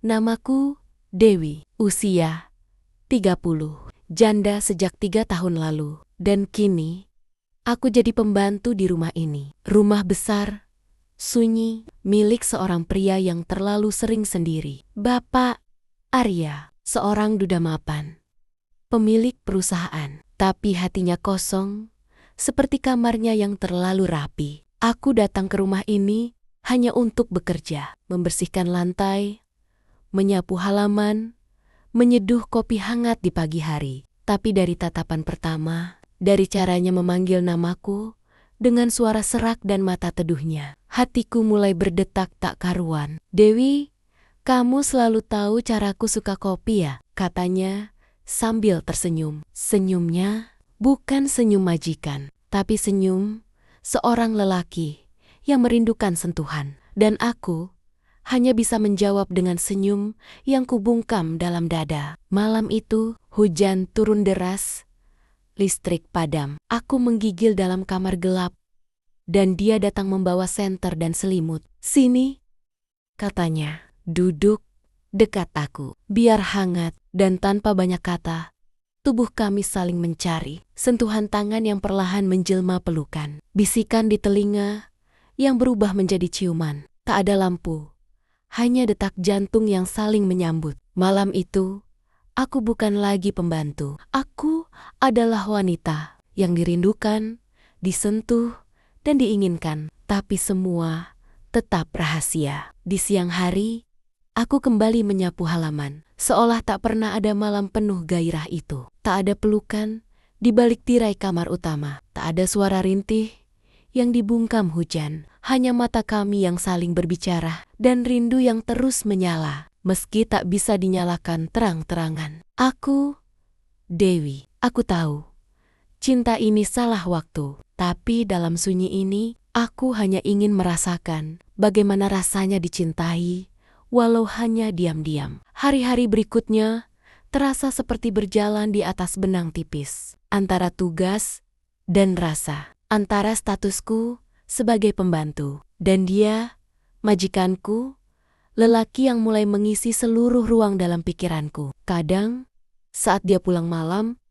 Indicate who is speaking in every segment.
Speaker 1: Namaku Dewi, usia 30, janda sejak 3 tahun lalu. Dan kini, aku jadi pembantu di rumah ini. Rumah besar, sunyi, milik seorang pria yang terlalu sering sendiri. Bapak Arya, seorang duda mapan, pemilik perusahaan. Tapi hatinya kosong, seperti kamarnya yang terlalu rapi. Aku datang ke rumah ini hanya untuk bekerja, membersihkan lantai, menyapu halaman, menyeduh kopi hangat di pagi hari. Tapi dari tatapan pertama, dari caranya memanggil namaku, dengan suara serak dan mata teduhnya, hatiku mulai berdetak tak karuan. "Dewi, kamu selalu tahu caraku suka kopi ya?" katanya sambil tersenyum. Senyumnya bukan senyum majikan, tapi senyum seorang lelaki yang merindukan sentuhan. Dan aku hanya bisa menjawab dengan senyum yang kubungkam dalam dada. Malam itu, hujan turun deras, listrik padam. Aku menggigil dalam kamar gelap, dan dia datang membawa senter dan selimut. "Sini," katanya, "duduk dekat aku. Biar hangat." Dan tanpa banyak kata, tubuh kami saling mencari. Sentuhan tangan yang perlahan menjelma pelukan. Bisikan di telinga yang berubah menjadi ciuman. Tak ada lampu, hanya detak jantung yang saling menyambut. Malam itu, aku bukan lagi pembantu. Aku adalah wanita yang dirindukan, disentuh, dan diinginkan. Tapi semua tetap rahasia. Di siang hari, aku kembali menyapu halaman. Seolah tak pernah ada malam penuh gairah itu. Tak ada pelukan di balik tirai kamar utama. Tak ada suara rintih yang dibungkam hujan. Hanya mata kami yang saling berbicara dan rindu yang terus menyala, meski tak bisa dinyalakan terang-terangan. Aku, Dewi, aku tahu, cinta ini salah waktu. Tapi dalam sunyi ini, aku hanya ingin merasakan bagaimana rasanya dicintai, walau hanya diam-diam. Hari-hari berikutnya terasa seperti berjalan di atas benang tipis, antara tugas dan rasa, antara statusku sebagai pembantu, dan dia, majikanku, lelaki yang mulai mengisi seluruh ruang dalam pikiranku. Kadang, saat dia pulang malam,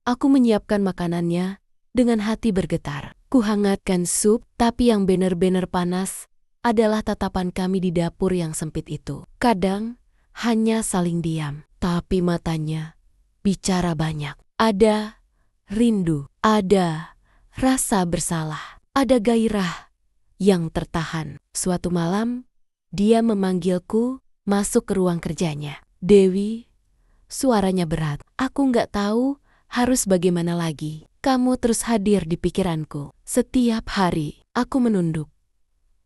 Speaker 1: aku menyiapkan makanannya dengan hati bergetar. Kuhangatkan sup, tapi yang benar-benar panas adalah tatapan kami di dapur yang sempit itu. Kadang, hanya saling diam, tapi matanya bicara banyak. Ada rindu, ada rasa bersalah, ada gairah yang tertahan. Suatu malam, dia memanggilku masuk ke ruang kerjanya. "Dewi," suaranya berat. "Aku nggak tahu harus bagaimana lagi. Kamu terus hadir di pikiranku. Setiap hari, aku menunduk,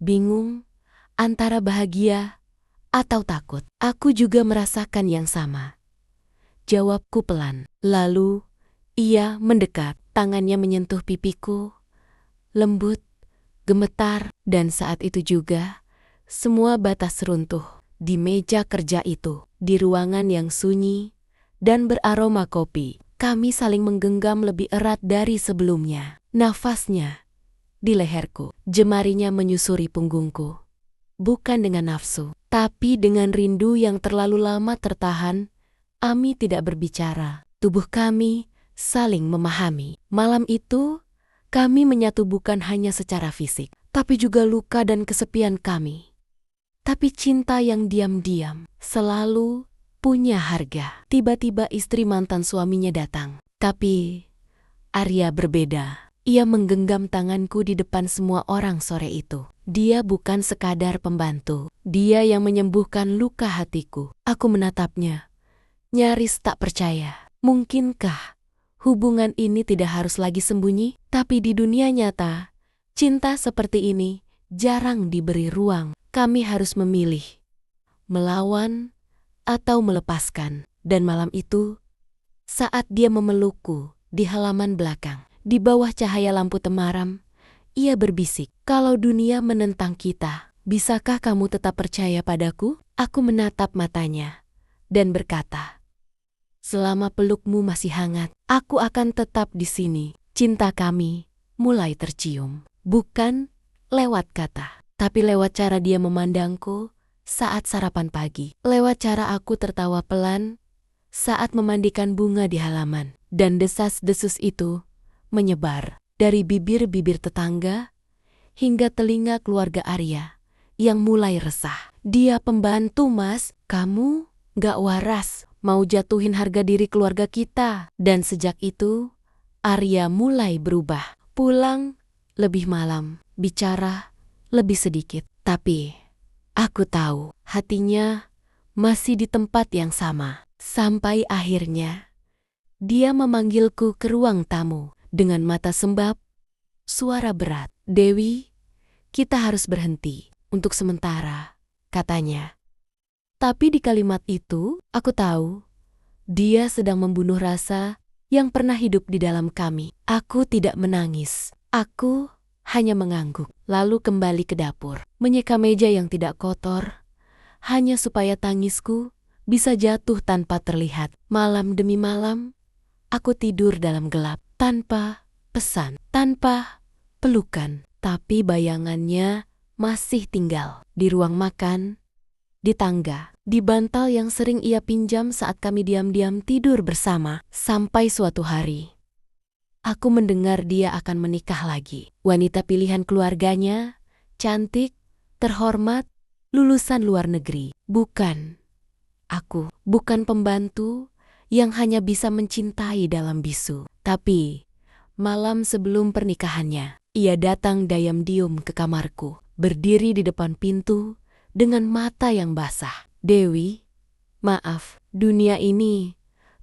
Speaker 1: bingung antara bahagia atau takut." "Aku juga merasakan yang sama," jawabku pelan. Lalu, ia mendekat, tangannya menyentuh pipiku, lembut, gemetar, dan saat itu juga, semua batas runtuh. Di meja kerja itu, di ruangan yang sunyi dan beraroma kopi, kami saling menggenggam lebih erat dari sebelumnya. Nafasnya di leherku, jemarinya menyusuri punggungku. Bukan dengan nafsu, tapi dengan rindu yang terlalu lama tertahan. Kami tidak berbicara. Tubuh kami saling memahami. Malam itu, kami menyatu bukan hanya secara fisik, tapi juga luka dan kesepian kami. Tapi cinta yang diam-diam selalu punya harga. Tiba-tiba istri mantan suaminya datang. Tapi Arya berbeda. Ia menggenggam tanganku di depan semua orang sore itu. Dia bukan sekadar pembantu. Dia yang menyembuhkan luka hatiku. Aku menatapnya, nyaris tak percaya. Mungkinkah hubungan ini tidak harus lagi sembunyi? Tapi di dunia nyata, cinta seperti ini jarang diberi ruang. Kami harus memilih, melawan atau melepaskan. Dan malam itu, saat dia memelukku di halaman belakang, di bawah cahaya lampu temaram, ia berbisik, "Kalau dunia menentang kita, bisakah kamu tetap percaya padaku?" Aku menatap matanya dan berkata, "Selama pelukmu masih hangat, aku akan tetap di sini." Cinta kami mulai tercium, bukan lewat kata, tapi lewat cara dia memandangku saat sarapan pagi. Lewat cara aku tertawa pelan saat memandikan bunga di halaman. Dan desas-desus itu menyebar dari bibir-bibir tetangga hingga telinga keluarga Arya yang mulai resah. Dia pembantu, Mas. Kamu gak waras, mau jatuhin harga diri keluarga kita. Dan sejak itu, Arya mulai berubah. Pulang lebih malam, bicara lebih sedikit. Tapi aku tahu hatinya masih di tempat yang sama. Sampai akhirnya dia memanggilku ke ruang tamu dengan mata sembab, suara berat. Dewi, kita harus berhenti untuk sementara, katanya. Tapi di kalimat itu, aku tahu dia sedang membunuh rasa yang pernah hidup di dalam kami. Aku tidak menangis. Aku hanya mengangguk, lalu kembali ke dapur, menyeka meja yang tidak kotor, hanya supaya tangisku bisa jatuh tanpa terlihat. Malam demi malam, aku tidur dalam gelap, tanpa pesan, tanpa pelukan. Tapi bayangannya masih tinggal di ruang makan, di tangga, di bantal yang sering ia pinjam saat kami diam-diam tidur bersama. Sampai suatu hari, aku mendengar dia akan menikah lagi. Wanita pilihan keluarganya, cantik, terhormat, lulusan luar negeri. Bukan aku, bukan pembantu yang hanya bisa mencintai dalam bisu. Tapi malam sebelum pernikahannya, ia datang diam-diam ke kamarku, berdiri di depan pintu dengan mata yang basah. Dewi, maaf, dunia ini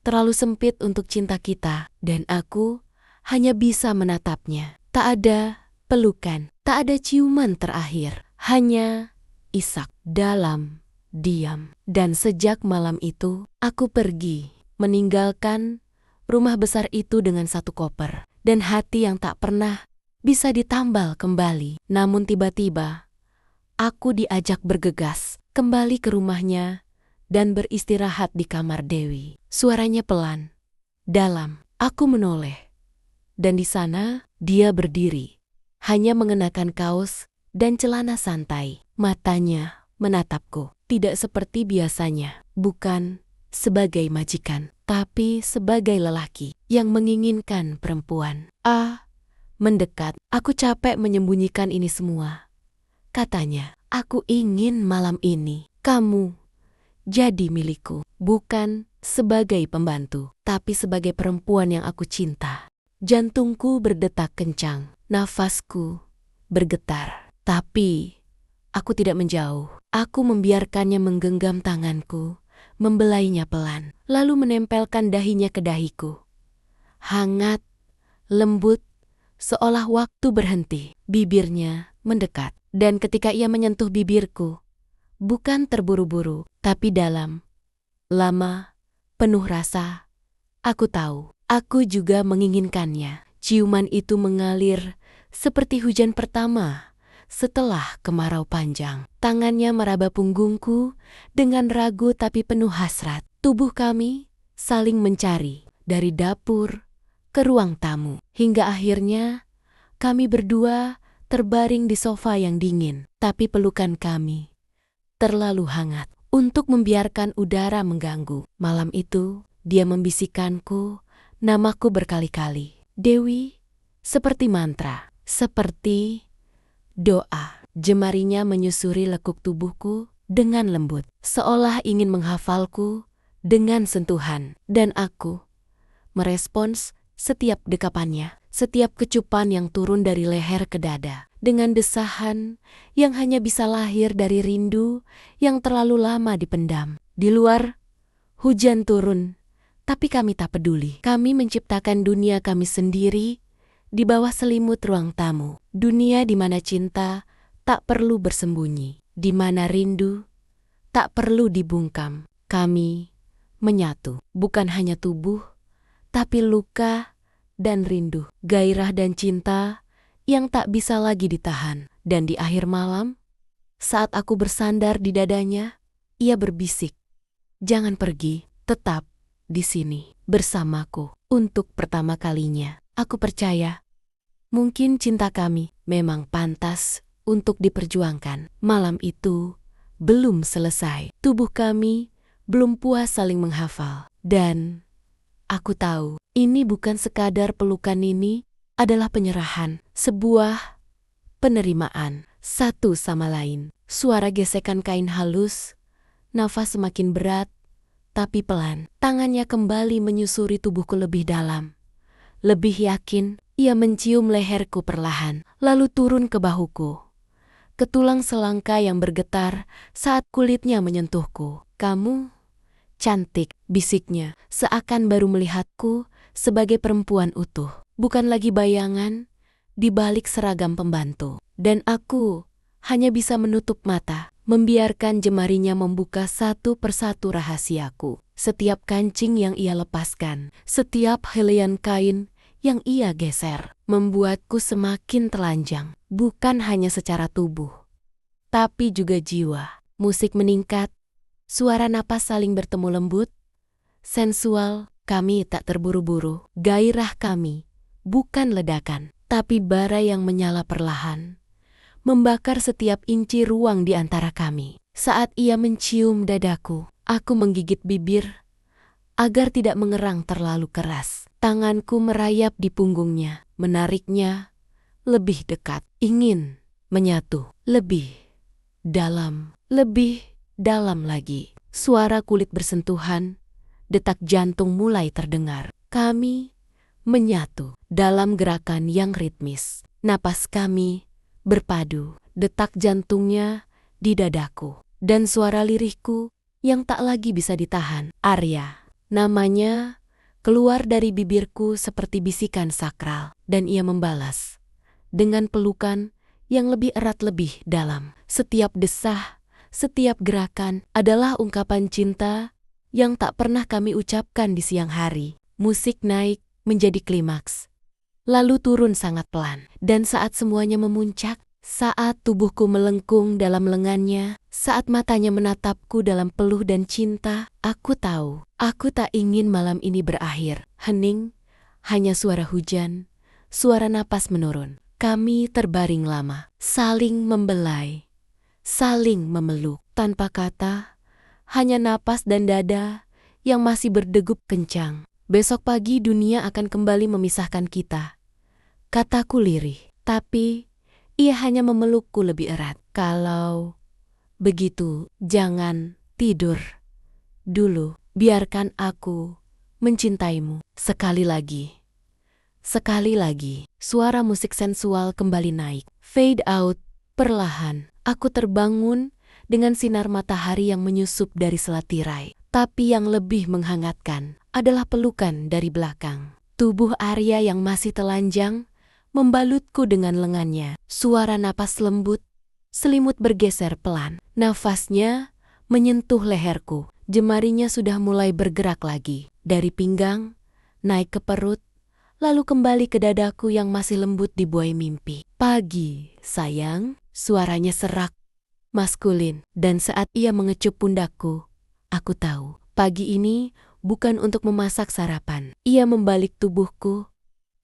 Speaker 1: terlalu sempit untuk cinta kita, dan aku hanya bisa menatapnya. Tak ada pelukan, tak ada ciuman terakhir, hanya isak dalam diam. Dan sejak malam itu, aku pergi, meninggalkan rumah besar itu dengan satu koper, dan hati yang tak pernah bisa ditambal kembali. Namun tiba-tiba, aku diajak bergegas kembali ke rumahnya dan beristirahat di kamar Dewi. Suaranya pelan, dalam. Aku menoleh, dan di sana dia berdiri, hanya mengenakan kaos dan celana santai. Matanya menatapku, tidak seperti biasanya, bukan sebagai majikan, tapi sebagai lelaki yang menginginkan perempuan. Mendekat. Aku capek menyembunyikan ini semua, katanya. Aku ingin malam ini kamu jadi milikku, bukan sebagai pembantu, tapi sebagai perempuan yang aku cinta. Jantungku berdetak kencang, nafasku bergetar, tapi aku tidak menjauh. Aku membiarkannya menggenggam tanganku, membelainya pelan, lalu menempelkan dahinya ke dahiku. Hangat, lembut, seolah waktu berhenti. Bibirnya mendekat, dan ketika ia menyentuh bibirku, bukan terburu-buru, tapi dalam, lama, penuh rasa, aku tahu, aku juga menginginkannya. Ciuman itu mengalir seperti hujan pertama setelah kemarau panjang. Tangannya meraba punggungku dengan ragu tapi penuh hasrat. Tubuh kami saling mencari dari dapur ke ruang tamu, hingga akhirnya kami berdua terbaring di sofa yang dingin. Tapi pelukan kami terlalu hangat untuk membiarkan udara mengganggu. Malam itu, dia membisikkanku namaku berkali-kali. Dewi, seperti mantra, seperti doa. Jemarinya menyusuri lekuk tubuhku dengan lembut, seolah ingin menghafalku dengan sentuhan. Dan aku merespons setiap dekapannya, setiap kecupan yang turun dari leher ke dada, dengan desahan yang hanya bisa lahir dari rindu yang terlalu lama dipendam. Di luar, hujan turun, tapi kami tak peduli. Kami menciptakan dunia kami sendiri di bawah selimut ruang tamu. Dunia di mana cinta tak perlu bersembunyi, di mana rindu tak perlu dibungkam. Kami menyatu, bukan hanya tubuh, tapi luka dan rindu, gairah dan cinta yang tak bisa lagi ditahan. Dan di akhir malam, saat aku bersandar di dadanya, ia berbisik, "Jangan pergi, tetap di sini bersamaku." Untuk pertama kalinya, aku percaya mungkin cinta kami memang pantas untuk diperjuangkan. Malam itu belum selesai. Tubuh kami belum puas saling menghafal. Dan aku tahu, ini bukan sekadar pelukan, ini adalah penyerahan. Sebuah penerimaan satu sama lain. Suara gesekan kain halus, nafas semakin berat, tapi pelan. Tangannya kembali menyusuri tubuhku lebih dalam. Lebih yakin, ia mencium leherku perlahan, lalu turun ke bahuku. Ke tulang selangka yang bergetar saat kulitnya menyentuhku. Kamu cantik, bisiknya, seakan baru melihatku sebagai perempuan utuh. Bukan lagi bayangan di balik seragam pembantu. Dan aku hanya bisa menutup mata, membiarkan jemarinya membuka satu persatu rahasiaku. Setiap kancing yang ia lepaskan, setiap helaian kain yang ia geser, membuatku semakin telanjang. Bukan hanya secara tubuh, tapi juga jiwa. Musik meningkat, suara napas saling bertemu lembut, sensual. Kami tak terburu-buru. Gairah kami bukan ledakan, tapi bara yang menyala perlahan, membakar setiap inci ruang di antara kami. Saat ia mencium dadaku, aku menggigit bibir agar tidak mengerang terlalu keras. Tanganku merayap di punggungnya, menariknya lebih dekat. Ingin menyatu lebih dalam lagi. Suara kulit bersentuhan, detak jantung mulai terdengar. Kami menyatu dalam gerakan yang ritmis. Napas kami berpadu, detak jantungnya di dadaku, dan suara lirihku yang tak lagi bisa ditahan. Arya, namanya keluar dari bibirku seperti bisikan sakral, dan ia membalas dengan pelukan yang lebih erat, lebih dalam. Setiap desah, setiap gerakan adalah ungkapan cinta yang tak pernah kami ucapkan di siang hari. Musik naik menjadi klimaks, lalu turun sangat pelan. Dan saat semuanya memuncak, saat tubuhku melengkung dalam lengannya, saat matanya menatapku dalam peluh dan cinta, aku tahu, aku tak ingin malam ini berakhir. Hening, hanya suara hujan, suara napas menurun. Kami terbaring lama, saling membelai, saling memeluk, tanpa kata, hanya napas dan dada yang masih berdegup kencang. Besok pagi dunia akan kembali memisahkan kita, kataku lirih, tapi ia hanya memelukku lebih erat. Kalau begitu, jangan tidur dulu. Biarkan aku mencintaimu sekali lagi. Sekali lagi. Suara musik sensual kembali naik. Fade out perlahan. Aku terbangun dengan sinar matahari yang menyusup dari selat tirai. Tapi yang lebih menghangatkan adalah pelukan dari belakang. Tubuh Arya yang masih telanjang membalutku dengan lengannya. Suara napas lembut, selimut bergeser pelan. Nafasnya menyentuh leherku. Jemarinya sudah mulai bergerak lagi. Dari pinggang, naik ke perut, lalu kembali ke dadaku yang masih lembut dibuai mimpi. Pagi, sayang, suaranya serak, maskulin. Dan saat ia mengecup pundakku, aku tahu, pagi ini bukan untuk memasak sarapan. Ia membalik tubuhku,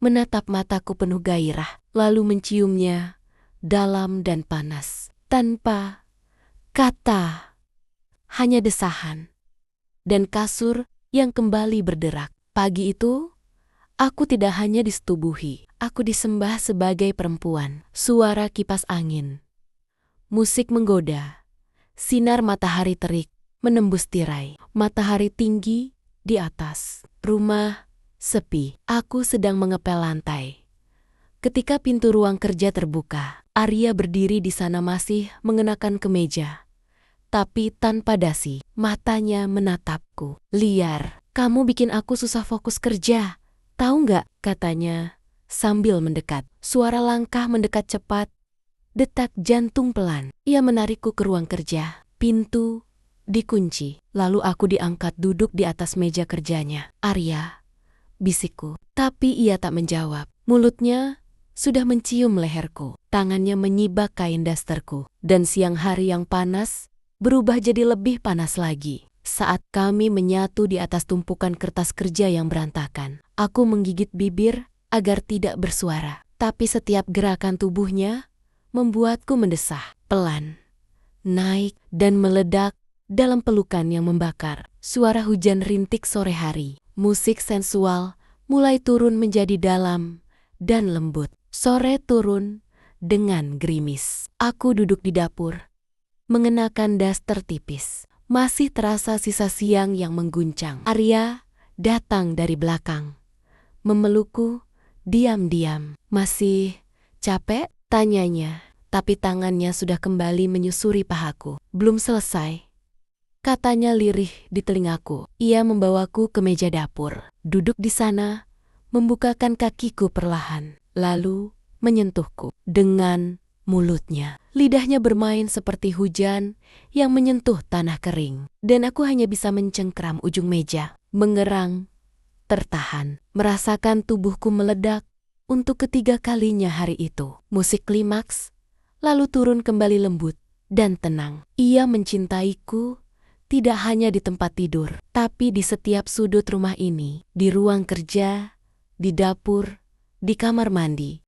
Speaker 1: menatap mataku penuh gairah, lalu menciumnya dalam dan panas. Tanpa kata, hanya desahan dan kasur yang kembali berderak. Pagi itu, aku tidak hanya disetubuhi, aku disembah sebagai perempuan. Suara kipas angin, musik menggoda, sinar matahari terik menembus tirai. Matahari tinggi di atas rumah. Sepi, aku sedang mengepel lantai. Ketika pintu ruang kerja terbuka, Arya berdiri di sana masih mengenakan kemeja, tapi tanpa dasi. Matanya menatapku. Liar, kamu bikin aku susah fokus kerja. Tahu nggak? Katanya sambil mendekat. Suara langkah mendekat cepat, detak jantung pelan. Ia menarikku ke ruang kerja. Pintu dikunci, lalu aku diangkat duduk di atas meja kerjanya. Arya, bisikku, tapi ia tak menjawab. Mulutnya sudah mencium leherku, tangannya menyibak kain dasterku, dan siang hari yang panas berubah jadi lebih panas lagi. Saat kami menyatu di atas tumpukan kertas kerja yang berantakan, aku menggigit bibir agar tidak bersuara, tapi setiap gerakan tubuhnya membuatku mendesah. Pelan, naik, dan meledak dalam pelukan yang membakar. Suara hujan rintik sore hari. Musik sensual mulai turun menjadi dalam dan lembut. Sore turun dengan gerimis. Aku duduk di dapur, mengenakan daster tipis. Masih terasa sisa siang yang mengguncang. Arya datang dari belakang, memelukku diam-diam. "Masih capek?" tanyanya, tapi tangannya sudah kembali menyusuri pahaku. "Belum selesai," katanya lirih di telingaku. Ia membawaku ke meja dapur. Duduk di sana, membukakan kakiku perlahan, lalu menyentuhku dengan mulutnya. Lidahnya bermain seperti hujan yang menyentuh tanah kering. Dan aku hanya bisa mencengkram ujung meja, mengerang, tertahan, merasakan tubuhku meledak untuk ketiga kalinya hari itu. Musik klimaks, lalu turun kembali lembut dan tenang. Ia mencintaiku tidak hanya di tempat tidur, tapi di setiap sudut rumah ini, di ruang kerja, di dapur, di kamar mandi.